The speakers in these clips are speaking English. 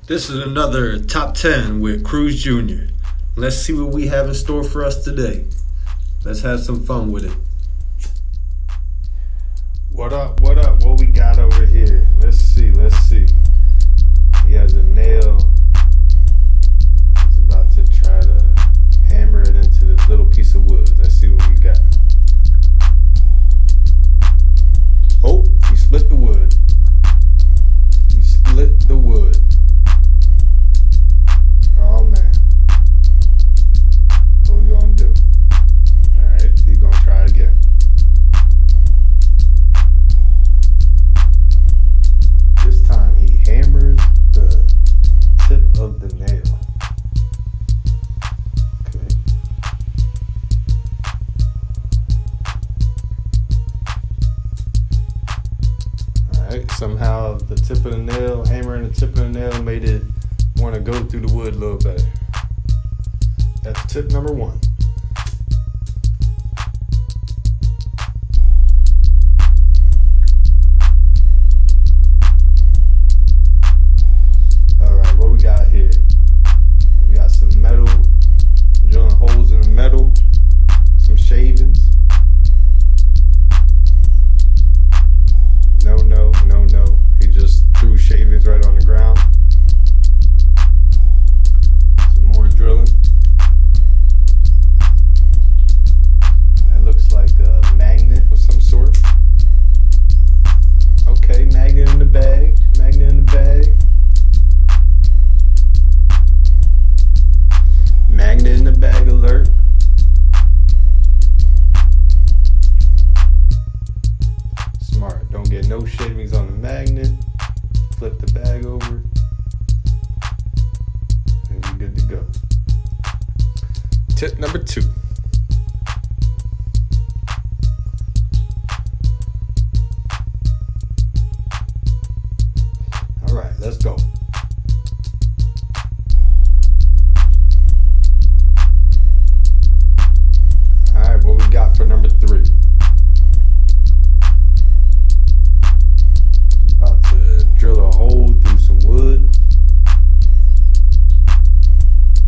This is another top 10 with Cruz Jr. Let's see what we have in store for us today. Let's have some fun with it. What up, what up? What we got over here? Let's see. He has a nail. He's about to try to hammer it into this little piece of wood. Let's see what we got. Oh, he split the wood. Oh man. What we gonna do? Alright, he's gonna try again. This time he hammers the tip of the nail. Okay. Alright, somehow the tip of the nail, hammering the tip of the nail made it want to go through the wood a little better. That's tip number one. Alright, what we got here? We got some metal, drilling holes in the metal, some shavings. No. He just threw shavings right on the ground. Some more drilling. That looks like a magnet of some sort. Okay, magnet in the bag. Magnet in the bag. Magnet in the bag alert. Smart. Don't get no shavings on the magnet. Flip the bag over. And you're good to go. Tip number two. All right, let's go. All right, what we got for number three? About to drill a hole through some wood.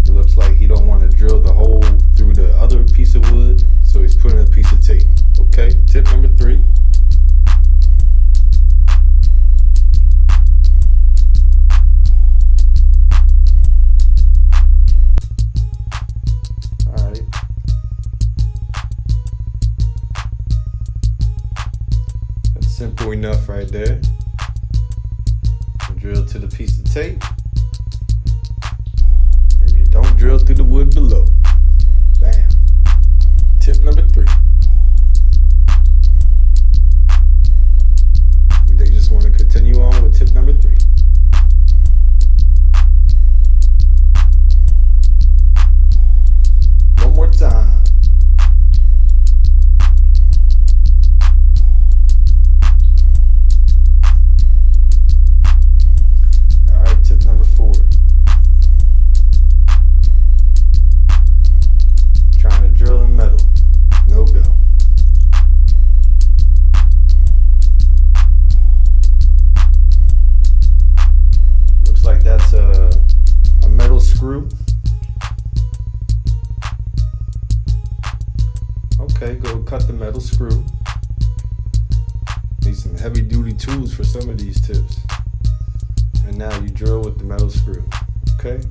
It looks like he don't want to drill the hole through the other piece of wood, so he's putting a piece of tape. Okay, tip number three. Alright. That's simple enough right there. Drill to the piece of tape. And you don't drill through the wood below. Bam. Tip number three. They just want to continue on with tip number three. One more time. Tip number four. Trying to drill in metal. No go. Looks like that's a metal screw. Okay, go cut the metal screw. Need some heavy duty tools for some of these tips. And now you drill with the metal screw. Okay?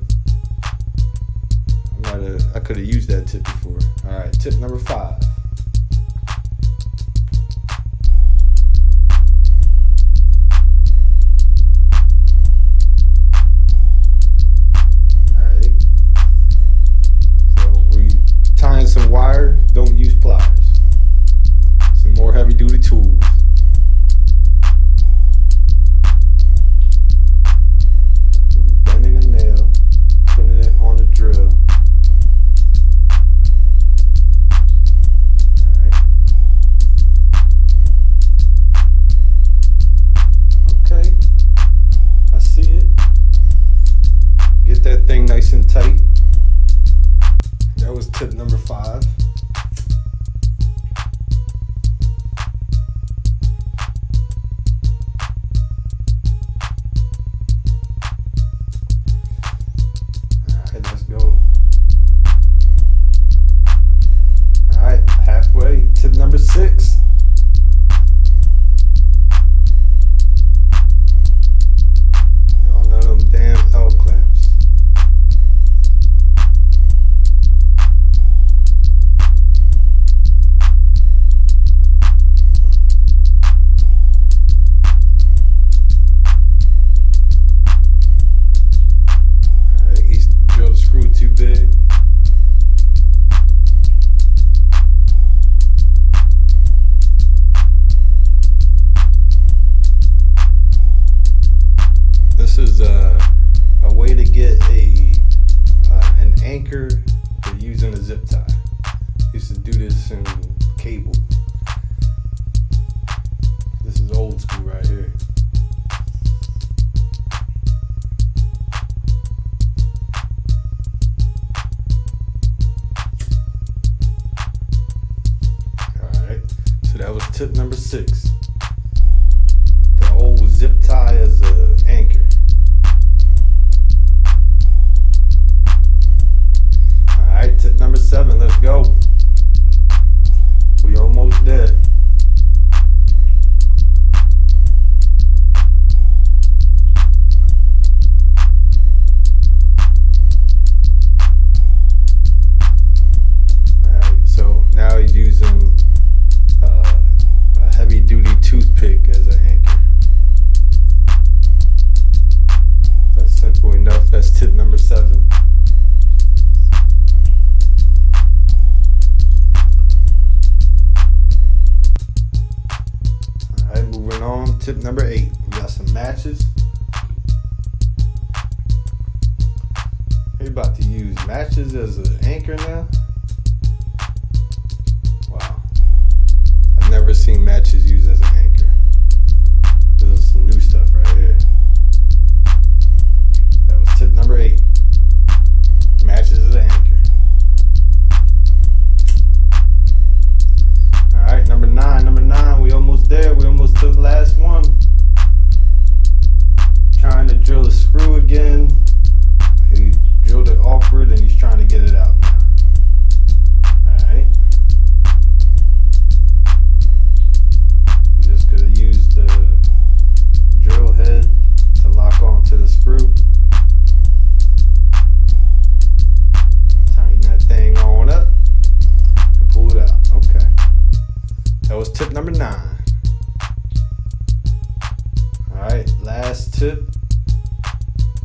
I could have used that tip before. Alright, tip number five. Alright. So we tying some wire, don't use pliers. Some more heavy duty tools. Putting it on the drill. tip number 6. The old zip tie as an anchor. Alright, tip number 7, let's go. We almost there. Alright, so now he's using a heavy duty toothpick as an anchor. That's simple enough. That's tip number 7. Alright, moving on. Tip number 8. We got some matches. We're about to use matches as an anchor now. Wow. I've never seen matches used as an anchor. This is some new stuff right here. That was tip number 8. Matches as an anchor. Alright, number 9. Number 9, we almost there. We almost to the last one. Trying to drill a screw again. He drilled it awkward and he's trying to get it out now. Alright. You just gotta use the drill head to lock onto the screw. Tighten that thing on up and pull it out. Okay. That was tip number 9. Alright, last tip.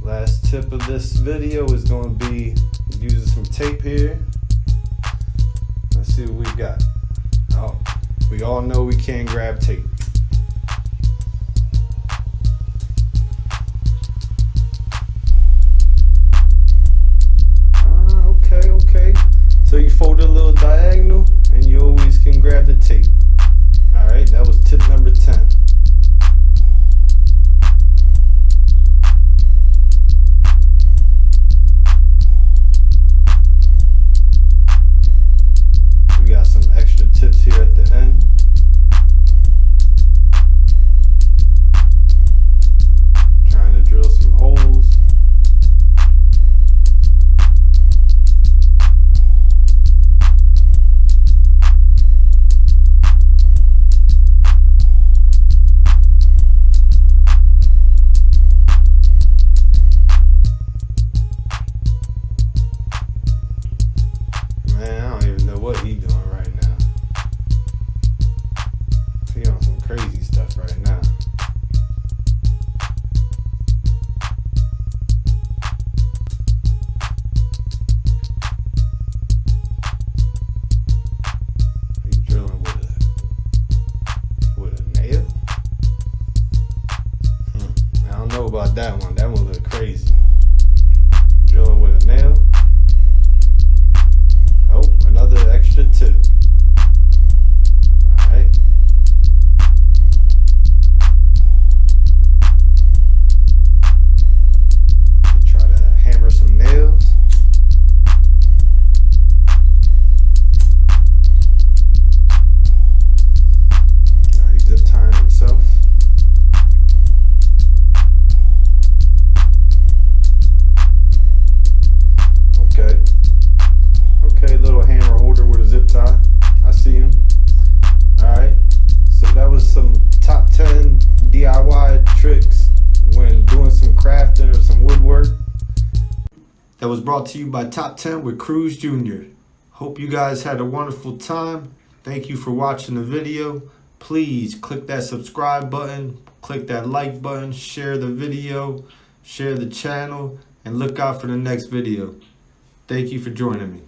Last tip of this video is going to be using some tape here. Let's see what we got. Oh, we all know we can't grab tape. Okay. So you fold it a little diagonal and you always can grab the tape. Alright, that was tip number 10. We got some extra tips here at the end. Trying to drill some holes. Man, I don't even know what he's doing right now. He on some crazy stuff right now. He's drilling with a nail? I don't know about that one. That one looked crazy. Drilling with a nail. Oh, another extra tip. Alright. Try to hammer some nails. Alright, zip tying himself. Okay, little hammer holder with a zip tie. I see him. Alright, so that was some top 10 DIY tricks when doing some crafting or some woodwork. That was brought to you by Top 10 with Cruz Jr. Hope you guys had a wonderful time. Thank you for watching the video. Please click that subscribe button, click that like button, share the video, share the channel, and look out for the next video. Thank you for joining me.